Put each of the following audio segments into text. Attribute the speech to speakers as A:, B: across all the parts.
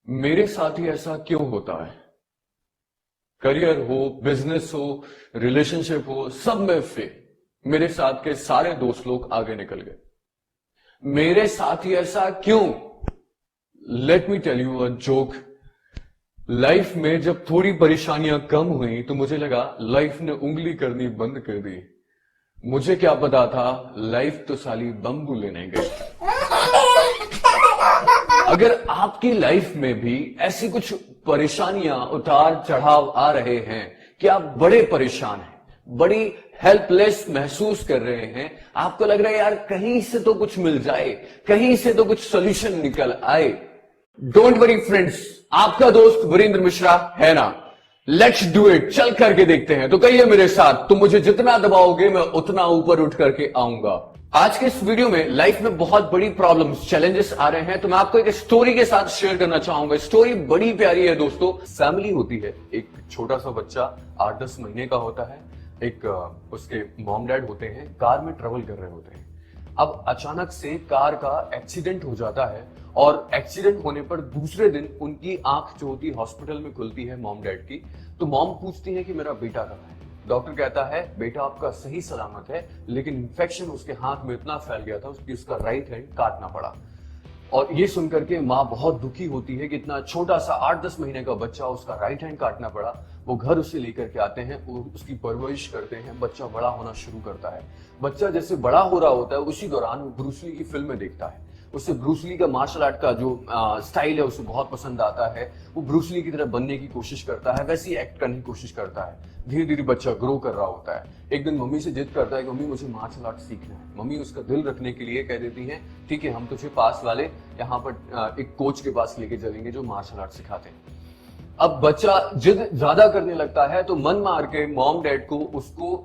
A: मेरे साथ ही ऐसा क्यों होता है? करियर हो, बिजनेस हो, रिलेशनशिप हो, सब में फेल। मेरे साथ के सारे दोस्त लोग आगे निकल गए। मेरे साथ ही ऐसा क्यों? Let me tell you a joke. Life में जब थोड़ी परेशानियां कम हुई तो मुझे लगा लाइफ ने उंगली करनी बंद कर दी। मुझे क्या पता था लाइफ तो साली बम्बू लेने गई। अगर आपकी लाइफ में भी ऐसी कुछ परेशानियां, उतार चढ़ाव आ रहे हैं कि आप बड़े परेशान हैं, बड़ी हेल्पलेस महसूस कर रहे हैं, आपको लग रहा है यार कहीं से तो कुछ मिल जाए, कहीं से तो कुछ सोल्यूशन निकल आए, डोंट वरी फ्रेंड्स, आपका दोस्त वीरेंद्र मिश्रा है ना। लेट्स डू इट, चल करके देखते हैं। तो कहिए मेरे साथ, तुम मुझे जितना दबाओगे मैं उतना ऊपर उठ करके आऊंगा। आज के इस वीडियो में लाइफ में बहुत बड़ी प्रॉब्लम्स, चैलेंजेस आ रहे हैं, तो मैं आपको एक स्टोरी के साथ शेयर करना चाहूंगा। स्टोरी बड़ी प्यारी है दोस्तों। फैमिली होती है, एक छोटा सा बच्चा 8-10 महीने का होता है, एक उसके मॉम डैड होते हैं, कार में ट्रेवल कर रहे होते हैं। अब अचानक से कार का एक्सीडेंट हो जाता है और एक्सीडेंट होने पर दूसरे दिन उनकी आंख जो होती है हॉस्पिटल में खुलती है मॉम डैड की। तो मॉम पूछती है कि मेरा बेटा कहाँ है। डॉक्टर कहता है बेटा आपका सही सलामत है, लेकिन इन्फेक्शन उसके हाथ में इतना फैल गया था कि उसका राइट हैंड काटना पड़ा। और ये सुनकर के माँ बहुत दुखी होती है कि इतना छोटा सा 8-10 महीने का बच्चा, उसका राइट हैंड काटना पड़ा। वो घर उसे लेकर के आते हैं, वो उसकी परवरिश करते हैं, बच्चा बड़ा होना शुरू करता है। बच्चा जैसे बड़ा हो रहा होता है उसी दौरान वो ब्रूस ली की फिल्में देखता है। उसे ब्रूस ली का मार्शल आर्ट का जो स्टाइल है उसे बहुत पसंद आता है। वो ब्रूस ली की तरह बनने की कोशिश करता है, वैसी एक्ट करने की कोशिश करता है। धीरे धीरे बच्चा ग्रो कर रहा होता है। एक दिन मम्मी से जिद करता है कि मम्मी मुझे मार्शल आर्ट सीखना है। मम्मी उसका दिल रखने के लिए कह देती है ठीक है, हम तुझे पास वाले यहाँ पर एक कोच के पास लेके चलेंगे जो मार्शल आर्ट सिखाते हैं। अब बच्चा जिद ज्यादा करने लगता है तो मन मार के मॉम डैड को उसको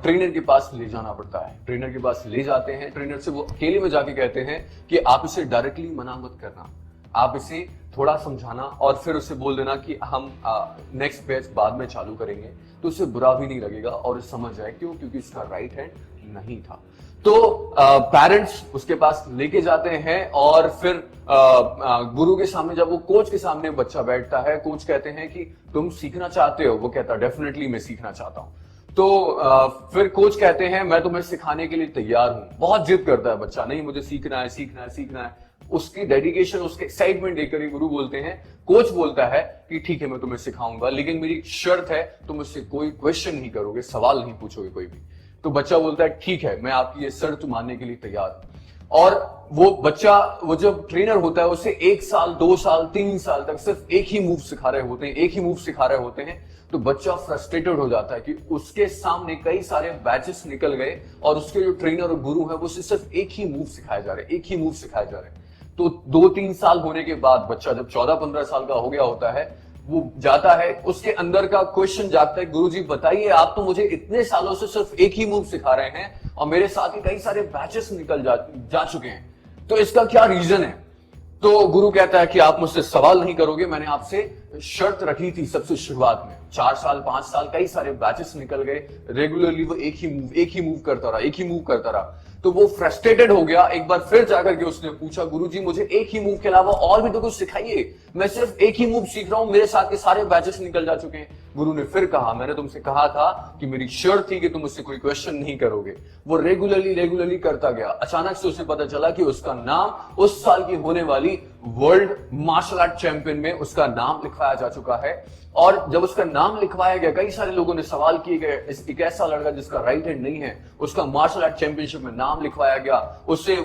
A: ट्रेनर के पास ले जाना पड़ता है। ट्रेनर के पास ले जाते हैं, ट्रेनर से वो अकेले में जाके कहते हैं कि आप इसे डायरेक्टली मना मत करना, आप इसे थोड़ा समझाना और फिर उसे बोल देना कि हम नेक्स्ट बैच बाद में चालू करेंगे, तो उसे बुरा भी नहीं लगेगा और समझ जाए क्यों, क्योंकि उसका राइट हैंड नहीं था। तो पेरेंट्स उसके पास लेके जाते हैं और फिर गुरु के सामने, जब वो कोच के सामने बच्चा बैठता है, कोच कहते हैं कि तुम सीखना चाहते हो? वो कहता डेफिनेटली मैं सीखना चाहता हूं। तो फिर कोच कहते हैं मैं तुम्हें सिखाने के लिए तैयार हूं। बहुत जिद करता है बच्चा, नहीं मुझे सीखना है, सीखना है, सीखना है। उसकी डेडिकेशन, उसके एक्साइटमेंट देखकर ही गुरु बोलते हैं, कोच बोलता है कि ठीक है मैं तुम्हें सिखाऊंगा, लेकिन मेरी शर्त है तुम मुझसे कोई क्वेश्चन नहीं करोगे, सवाल नहीं पूछोगे कोई भी। तो बच्चा बोलता है ठीक है, मैं आपकी ये शर्त मानने के लिए तैयार हूं। और वो बच्चा, वो जब ट्रेनर होता है उसे 1 साल, 2 साल, 3 साल तक सिर्फ एक ही मूव सिखा रहे होते हैं, एक ही मूव सिखा रहे होते हैं। तो बच्चा फ्रस्ट्रेटेड हो जाता है कि उसके सामने कई सारे बैचेस निकल गए और उसके जो ट्रेनर और गुरु है वो सिर्फ एक ही मूव सिखाए जा रहे हैं, एक ही मूव सिखाए जा रहे हैं। तो 2-3 साल होने के बाद बच्चा जब 14-15 साल का हो गया होता है, वो जाता है, उसके अंदर का क्वेश्चन जागता है, गुरुजी बताइए आप तो मुझे इतने सालों से सिर्फ एक ही मूव सिखा रहे हैं और मेरे साथ ही कई सारे बैचेस निकल जा चुके हैं, तो इसका क्या रीजन है? तो गुरु कहता है कि आप मुझसे सवाल नहीं करोगे, मैंने आपसे शर्त रखी थी सबसे शुरुआत में। 4 साल 5 साल कई सारे बैचेस निकल गए, रेगुलरली वो एक ही मूव करता रहा, एक ही मूव करता रहा। तो वो फ्रस्ट्रेटेड हो गया। एक बार फिर जाकर के उसने पूछा गुरुजी मुझे एक ही मूव के अलावा और भी तो कुछ सिखाइए, मैं सिर्फ एक ही मूव सीख रहा हूं, मेरे साथ के सारे बैचेस निकल जा चुके हैं। गुरु ने फिर कहा मैंने तुमसे कहा था कि मेरी शर्त थी कि तुम मुझसे कोई क्वेश्चन नहीं करोगे। वो रेगुलरली करता गया। अचानक से उसे पता चला कि उसका नाम उस साल की होने वाली वर्ल्ड मार्शल आर्ट चैंपियन में उसका नाम लिखवाया जा चुका है। और जब उसका नाम लिखवाया गया, कई सारे लोगों ने सवाल किए गए, एक ऐसा लड़का जिसका राइट हैंड नहीं है, उसका मार्शल आर्ट चैंपियनशिप में नाम लिखवाया गया, उसे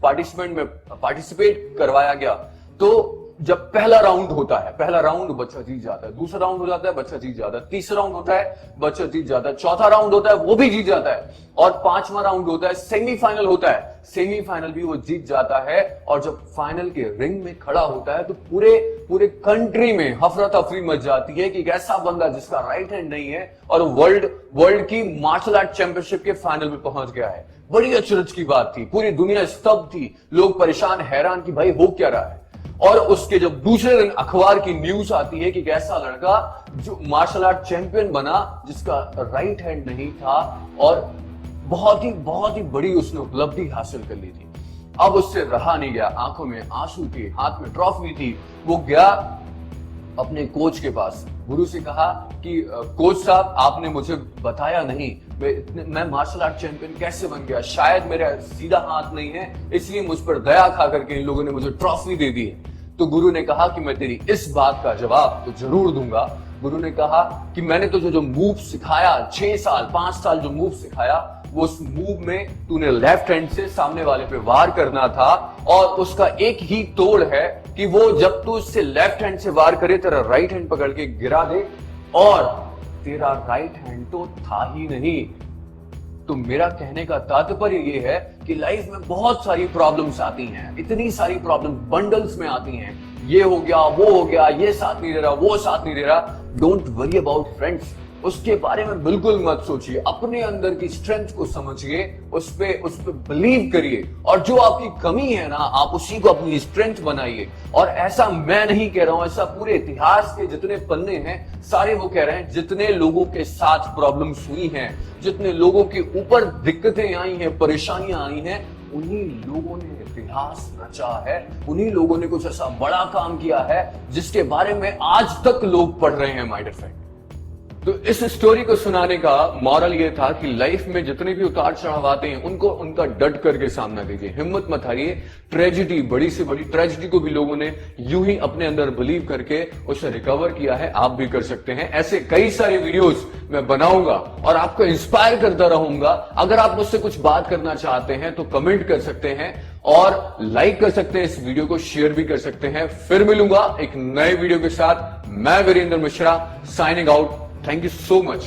A: पार्टिसिपेट करवाया गया। तो जब पहला राउंड होता है, पहला राउंड बच्चा जीत जाता है, दूसरा राउंड हो जाता है बच्चा जीत जाता है, तीसरा राउंड होता है बच्चा जीत जाता है, चौथा राउंड होता है वो भी जीत जाता है, और 5वां राउंड होता है, सेमीफाइनल होता है, सेमीफाइनल भी वो जीत जाता है। और जब फाइनल के रिंग में खड़ा होता है तो पूरे कंट्री में हफरा तफरी मच जाती है कि एक ऐसा बंदा जिसका राइट हैंड नहीं है और वर्ल्ड की मार्शल आर्ट चैंपियनशिप के फाइनल में पहुंच गया है। बड़ी अचरज की बात थी, पूरी दुनिया स्तब्ध थी, लोग परेशान हैरान कि भाई हो क्या रहा है। और उसके जब दूसरे दिन अखबार की न्यूज आती है कि एक ऐसा लड़का जो मार्शल आर्ट चैंपियन बना जिसका राइट हैंड नहीं था और बहुत ही बड़ी उसने उपलब्धि हासिल कर ली थी। अब उससे रहा नहीं गया, आंखों में आंसू थे, हाथ में ट्रॉफी थी। वो गया अपने कोच के पास, गुरु से कहा कि कोच साहब आपने मुझे बताया नहीं, मैं मार्शल आर्ट चैंपियन कैसे बन गया, शायद मेरा सीधा हाथ नहीं है, इसलिए मुझ पर दया खा करके इन लोगों ने मुझे ट्रॉफी दे दी है। तो गुरु ने कहा कि मैं तेरी इस बात का जवाब तो जरूर दूंगा। गुरु ने कहा कि मैंने तुझे जो मूव सिखाया, 6 साल 5 साल जो मूव सिखाया, वो उस मूव में तूने लेफ्ट हैंड से सामने वाले पे वार करना था, और उसका एक ही तोड़ है कि वो जब तू उससे लेफ्ट हैंड से वार करे, तेरा राइट हैंड पकड़ के गिरा दे, और तेरा राइट हैंड तो था ही नहीं। तो मेरा कहने का तात्पर्य ये है कि लाइफ में बहुत सारी प्रॉब्लम्स आती हैं, इतनी सारी प्रॉब्लम बंडल्स में आती हैं, ये हो गया, वो हो गया, ये साथ नहीं दे रहा, वो साथ नहीं दे रहा। डोंट वरी अबाउट फ्रेंड्स, उसके बारे में बिल्कुल मत सोचिए, अपने अंदर की स्ट्रेंथ को समझिए, उस पे बिलीव करिए, और जो आपकी कमी है ना, आप उसी को अपनी स्ट्रेंथ बनाइए। और ऐसा मैं नहीं कह रहा हूं, ऐसा पूरे इतिहास के जितने पन्ने हैं सारे वो कह रहे हैं, जितने लोगों के साथ प्रॉब्लम्स हुई हैं, जितने लोगों के ऊपर दिक्कतें आई हैं, परेशानियां आई हैं, उन्हीं लोगों ने इतिहास रचा है, उन्हीं लोगों ने कुछ ऐसा बड़ा काम किया है जिसके बारे में आज तक लोग पढ़ रहे हैं माय डियर फ्रेंड। तो इस स्टोरी को सुनाने का मॉरल ये था कि लाइफ में जितने भी उतार चढ़ाव आते हैं उनको उनका डट करके सामना कीजिए, हिम्मत मत हारिए। ट्रेजिडी, बड़ी से बड़ी ट्रेजिडी को भी लोगों ने यूं ही अपने अंदर बिलीव करके उसे रिकवर किया है, आप भी कर सकते हैं। ऐसे कई सारे वीडियोस मैं बनाऊंगा और आपको इंस्पायर करता रहूंगा। अगर आप मुझसे कुछ बात करना चाहते हैं तो कमेंट कर सकते हैं और लाइक कर सकते हैं, इस वीडियो को शेयर भी कर सकते हैं। फिर मिलूंगा एक नए वीडियो के साथ, मैं Virendra Mishra, signing out. Thank you so much.